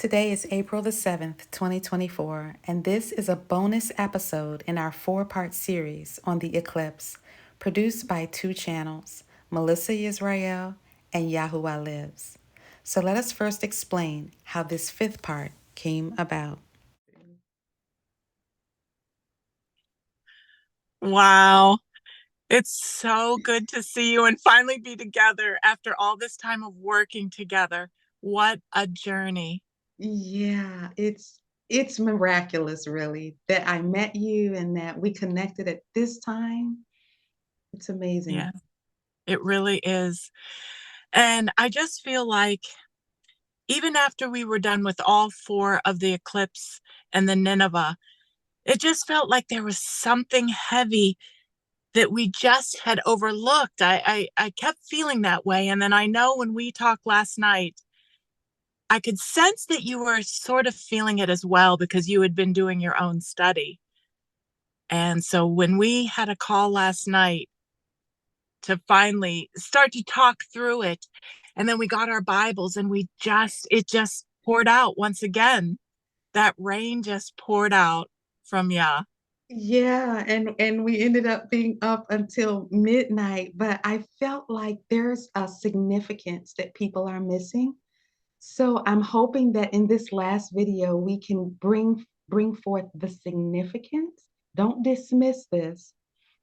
Today is April the 7th, 2024, and this is a bonus episode in our four-part series on the eclipse, produced by two channels, Melissa Yisrael and Yahuwah Lives. So let us first explain how this fifth part came about. Wow. It's so good to see you and finally be together after all this time of working together. What a journey. Yeah, it's miraculous, really, that I met you and that we connected at this time. It's amazing. Yeah, it really is. And I just feel like even after we were done with all four of the eclipse and the Nineveh, it just felt like there was something heavy that we just had overlooked. I kept feeling that way. And then I know when we talked last night, I could sense that you were sort of feeling it as well because you had been doing your own study. And so when we had a call last night to finally start to talk through it, and then we got our Bibles and it just poured out once again. That rain just poured out from Yah. Yeah, and we ended up being up until midnight, but I felt like there's a significance that people are missing. So I'm hoping that in this last video we can bring forth the significance. Don't dismiss this,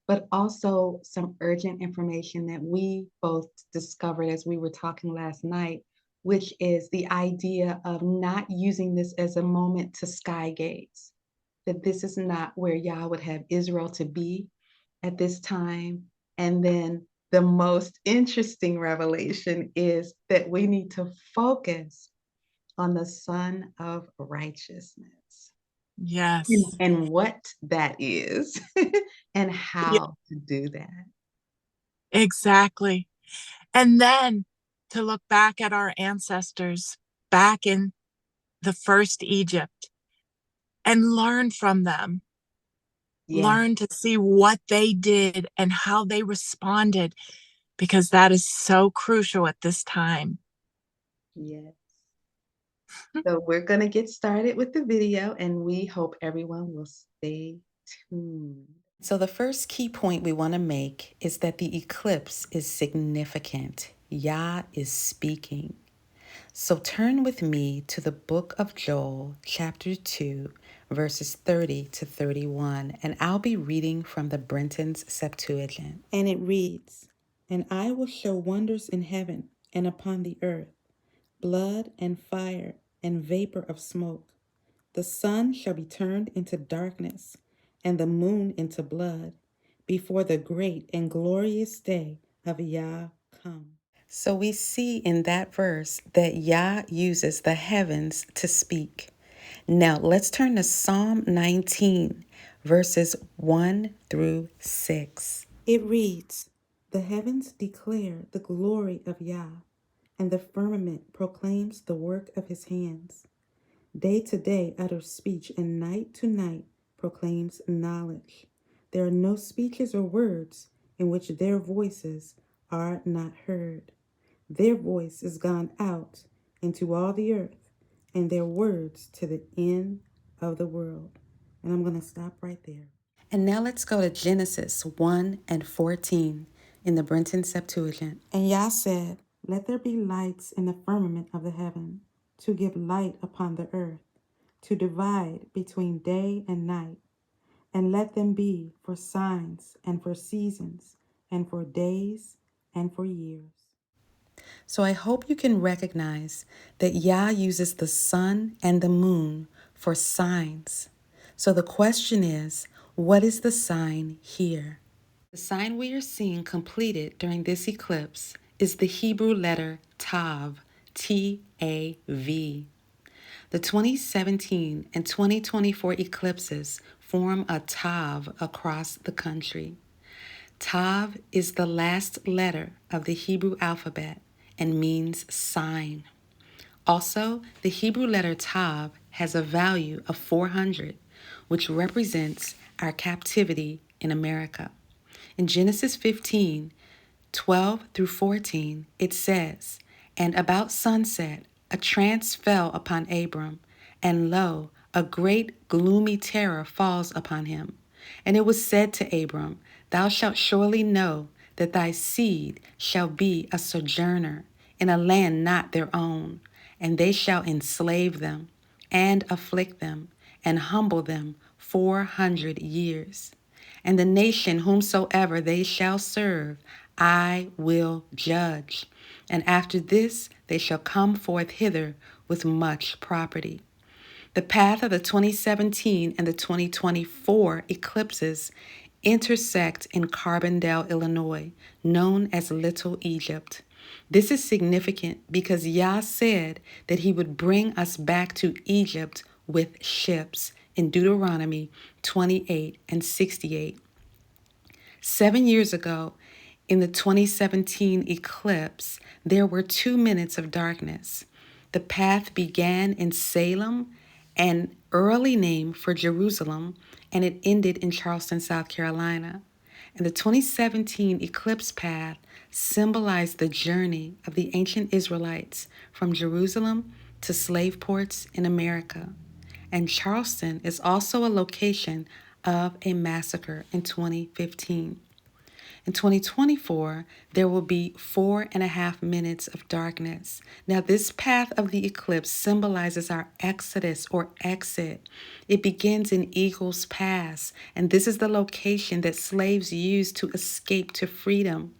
but also some urgent information that we both discovered as we were talking last night, which is the idea of not using this as a moment to sky gaze, that this is not where Yah would have Israel to be at this time. And then the most interesting revelation is that we need to focus on the Son of Righteousness Yes. and what that is and Yeah, how to do that. exactly. And then to look back at our ancestors back in the first Egypt and learn from them, Yeah, learn to see what they did and how they responded, because that is so crucial at this time. yeah. So we're going to get started with the video and we hope everyone will stay tuned. So the first key point we want to make is that the eclipse is significant. Yah is speaking. So turn with me to the book of Joel, chapter 2, verses 30 to 31, and I'll be reading from the Brenton's Septuagint. And it reads, "And I will show wonders in heaven and upon the earth, blood and fire and vapor of smoke. The sun shall be turned into darkness, and the moon into blood, before the great and glorious day of Yah come." So we see in that verse that Yah uses the heavens to speak. Now let's turn to Psalm 19, verses 1 through 6. It reads, "The heavens declare the glory of Yah, and the firmament proclaims the work of his hands. Day to day utters speech, and night to night proclaims knowledge. There are no speeches or words in which their voices are not heard. Their voice is gone out into all the earth, and their words to the end of the world." And I'm going to stop right there. And now let's go to Genesis 1 and 14 in the Brenton Septuagint. "And Yah said, Let there be lights in the firmament of the heaven, to give light upon the earth, to divide between day and night. And let them be for signs and for seasons and for days and for years." So I hope you can recognize that Yah uses the sun and the moon for signs. So the question is, what is the sign here? The sign we are seeing completed during this eclipse is the Hebrew letter Tav, T-A-V. The 2017 and 2024 eclipses form a Tav across the country. Tav is the last letter of the Hebrew alphabet and means sign. Also, the Hebrew letter Tav has a value of 400, which represents our captivity in America. In Genesis 15, 12 through 14, it says, "And about sunset a trance fell upon Abram, and lo, a great gloomy terror falls upon him. And it was said to Abram, Thou shalt surely know that thy seed shall be a sojourner in a land not their own, and they shall enslave them, and afflict them, and humble them 400 years. And the nation whomsoever they shall serve, I will judge. And after this they shall come forth hither with much property. The path of the 2017 and the 2024 eclipses intersect in Carbondale, Illinois, known as Little Egypt. This is significant because Yah said that he would bring us back to Egypt with ships in Deuteronomy 28 and 68. 7 years ago, in the 2017 eclipse, there were 2 minutes of darkness. The path began in Salem, an early name for Jerusalem, and it ended in Charleston, South Carolina. And the 2017 eclipse path symbolized the journey of the ancient Israelites from Jerusalem to slave ports in America. And Charleston is also a location of a massacre in 2015. In 2024, there will be 4.5 minutes of darkness. Now, this path of the eclipse symbolizes our exodus or exit. It begins in Eagles Pass, and this is the location that slaves used to escape to freedom.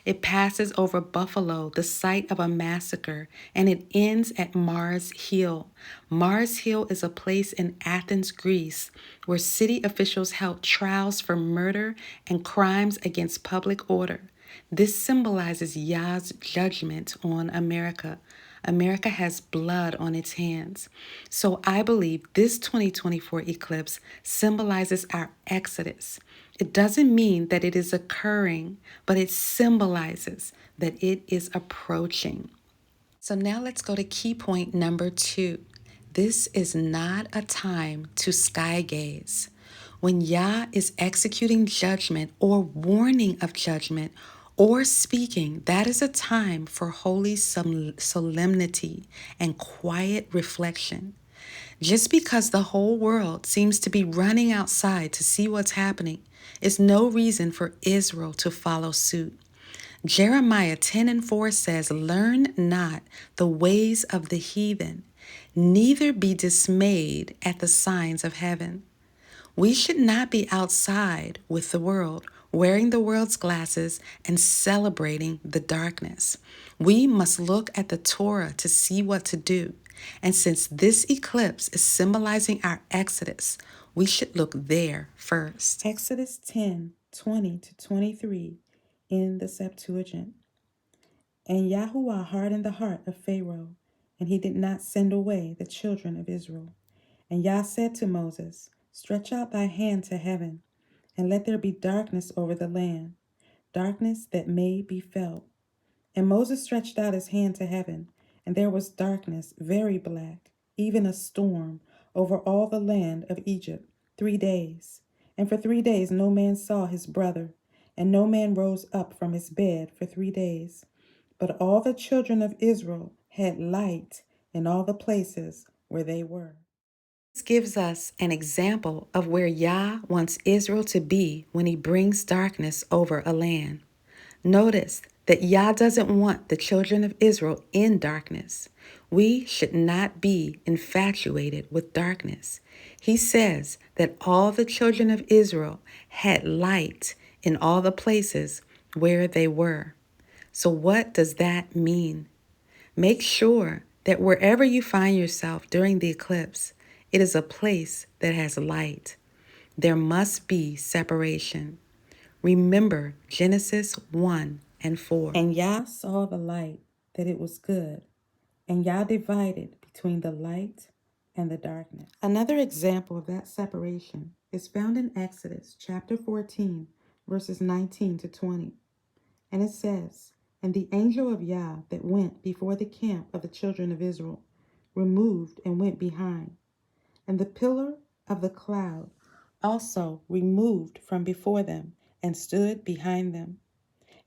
It passes over Buffalo, the site of a massacre, and it ends at Mars Hill. Mars Hill is a place in Athens, Greece, where city officials held trials for murder and crimes against public order. This symbolizes Yah's judgment on America. America has blood on its hands. So I believe this 2024 eclipse symbolizes our exodus. It doesn't mean that it is occurring, but it symbolizes that it is approaching. So now let's go to key point number 2. This is not a time to sky gaze. When Yah is executing judgment or warning of judgment or speaking, that is a time for holy solemnity and quiet reflection. Just because the whole world seems to be running outside to see what's happening is no reason for Israel to follow suit. Jeremiah 10:4 says, Learn not the ways of the heathen, neither be dismayed at the signs of heaven. We should not be outside with the world, wearing the world's glasses and celebrating the darkness. We must look at the Torah to see what to do. And since this eclipse is symbolizing our exodus, we should look there first. Exodus 10:20-23 in the Septuagint. And Yahuwah hardened the heart of Pharaoh, and he did not send away the children of Israel. And Yah said to Moses, Stretch out thy hand to heaven, and let there be darkness over the land, darkness that may be felt. And Moses stretched out his hand to heaven, and there was darkness very black, even a storm, over all the land of Egypt 3 days. And for 3 days no man saw his brother, and no man rose up from his bed for 3 days. But all the children of Israel had light in all the places where they were. This gives us an example of where Yah wants Israel to be when he brings darkness over a land. Notice that Yah doesn't want the children of Israel in darkness. We should not be infatuated with darkness. He says that all the children of Israel had light in all the places where they were. So what does that mean? Make sure that wherever you find yourself during the eclipse, it is a place that has light. There must be separation. Remember Genesis 1:4. And Yah saw the light, that it was good, and Yah divided between the light and the darkness. Another example of that separation is found in Exodus chapter 14, verses 19-20. And it says, And the angel of Yah that went before the camp of the children of Israel removed and went behind. And the pillar of the cloud also removed from before them and stood behind them.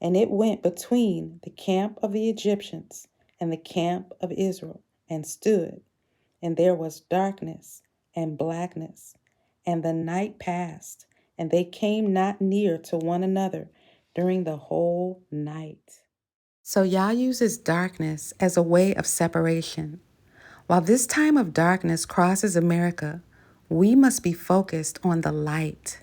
And it went between the camp of the Egyptians and the camp of Israel and stood, and there was darkness and blackness, and the night passed, and they came not near to one another during the whole night. So Yah uses darkness as a way of separation. While this time of darkness crosses America, we must be focused on the light.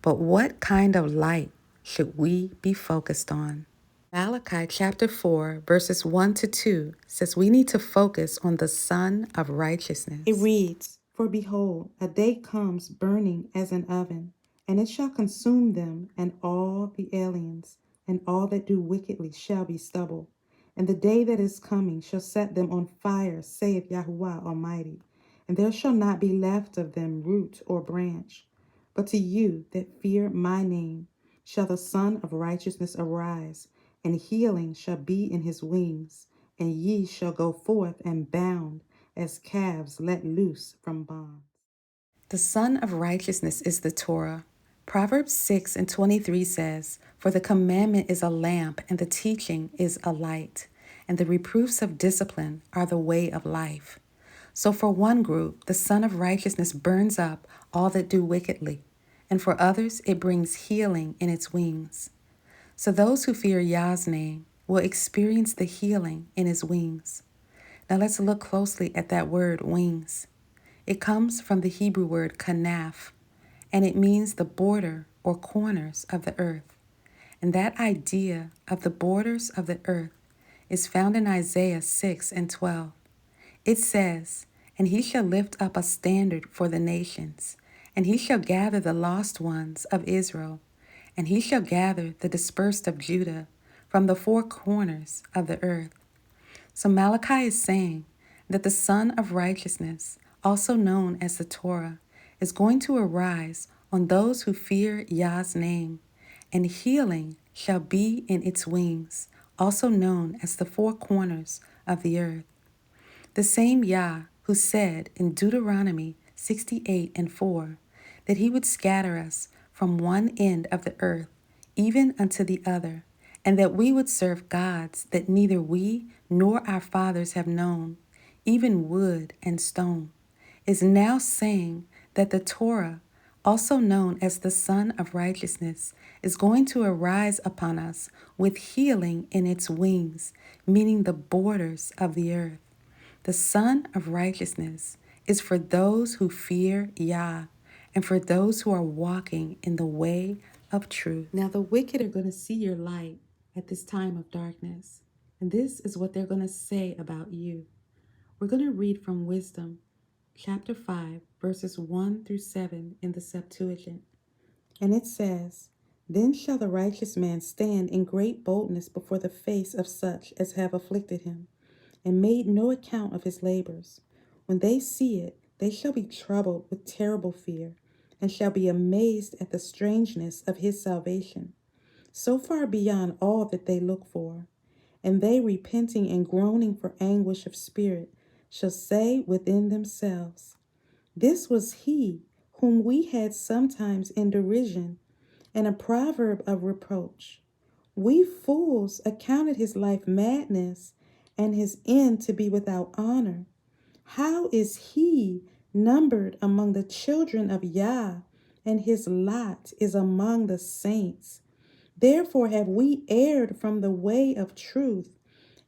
But what kind of light should we be focused on? Malachi chapter 4, verses 1 to 2 says we need to focus on the Sun of Righteousness. It reads, "For behold, a day comes burning as an oven, and it shall consume them, and all the aliens, and all that do wickedly shall be stubble. And the day that is coming shall set them on fire, saith Yahuwah Almighty, and there shall not be left of them root or branch. But to you that fear my name shall the Son of Righteousness arise, and healing shall be in his wings, and ye shall go forth and bound as calves let loose from bonds." The Son of Righteousness is the Torah. Proverbs 6 and 23 says, "For the commandment is a lamp, and the teaching is a light, and the reproofs of discipline are the way of life." So for one group, the Son of Righteousness burns up all that do wickedly, and for others, it brings healing in its wings. So those who fear Yah's name will experience the healing in his wings. Now let's look closely at that word, wings. It comes from the Hebrew word kanaf, and it means the border or corners of the earth. And that idea of the borders of the earth is found in Isaiah 6 and 12. It says, "And he shall lift up a standard for the nations, and he shall gather the lost ones of Israel, and he shall gather the dispersed of Judah from the four corners of the earth." So Malachi is saying that the Son of Righteousness, also known as the Torah, is going to arise on those who fear Yah's name, and healing shall be in its wings, also known as the four corners of the earth. The same Yah who said in Deuteronomy 68 and 4 that he would scatter us from one end of the earth even unto the other, and that we would serve gods that neither we nor our fathers have known, even wood and stone, is now saying that the Torah, also known as the Son of Righteousness, is going to arise upon us with healing in its wings, meaning the borders of the earth. The Son of Righteousness is for those who fear Yah and for those who are walking in the way of truth. Now, the wicked are going to see your light at this time of darkness, and this is what they're going to say about you. We're going to read from Wisdom, chapter 5, verses 1 through 7 in the Septuagint. And it says, "Then shall the righteous man stand in great boldness before the face of such as have afflicted him, and made no account of his labors. When they see it, they shall be troubled with terrible fear, and shall be amazed at the strangeness of his salvation, so far beyond all that they look for. And they, repenting and groaning for anguish of spirit, shall say within themselves, This was he whom we had sometimes in derision, and a proverb of reproach. We fools accounted his life madness, and his end to be without honor. How is he numbered among the children of Yah, and his lot is among the saints? Therefore have we erred from the way of truth,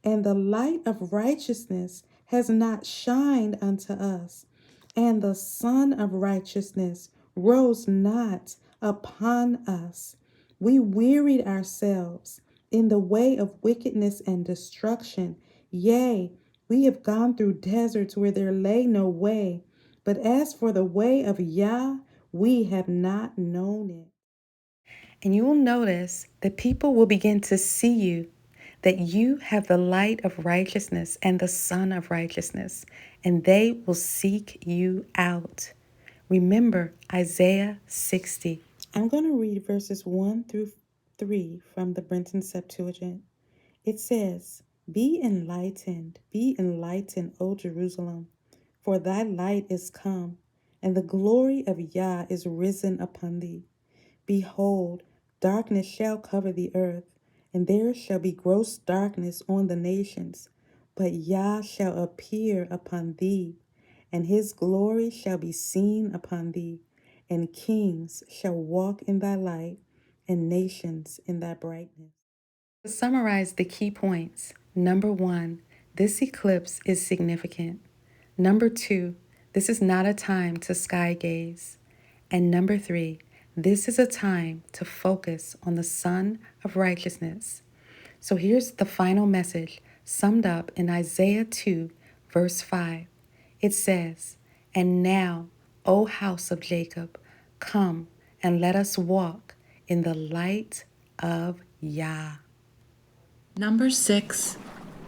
and the light of righteousness has not shined unto us, and the Son of Righteousness rose not upon us. We wearied ourselves in the way of wickedness and destruction. Yea, we have gone through deserts where there lay no way. But as for the way of Yah, we have not known it." And you will notice that people will begin to see you, that you have the light of righteousness and the Son of Righteousness, and they will seek you out. Remember Isaiah 60. I'm going to read verses 1 through 3 from the Brenton Septuagint. It says, be enlightened, O Jerusalem, for thy light is come, and the glory of Yah is risen upon thee. Behold, darkness shall cover the earth, and there shall be gross darkness on the nations. But Yah shall appear upon thee, and his glory shall be seen upon thee, and kings shall walk in thy light, and nations in thy brightness. To summarize the key points, number 1, this eclipse is significant. Number 2, this is not a time to sky gaze. And number 3, this is a time to focus on the Sun of Righteousness. So here's the final message summed up in Isaiah 2, verse 5. It says, "And now, O house of Jacob, come and let us walk in the light of Yah." Numbers 6,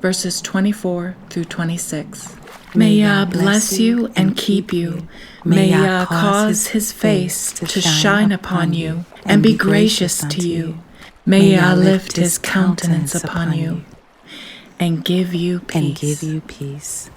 verses 24 through 26. May Yah bless you and keep you. May Yah cause his face to shine upon you and be gracious to you. May Yah lift his countenance upon you and give you peace.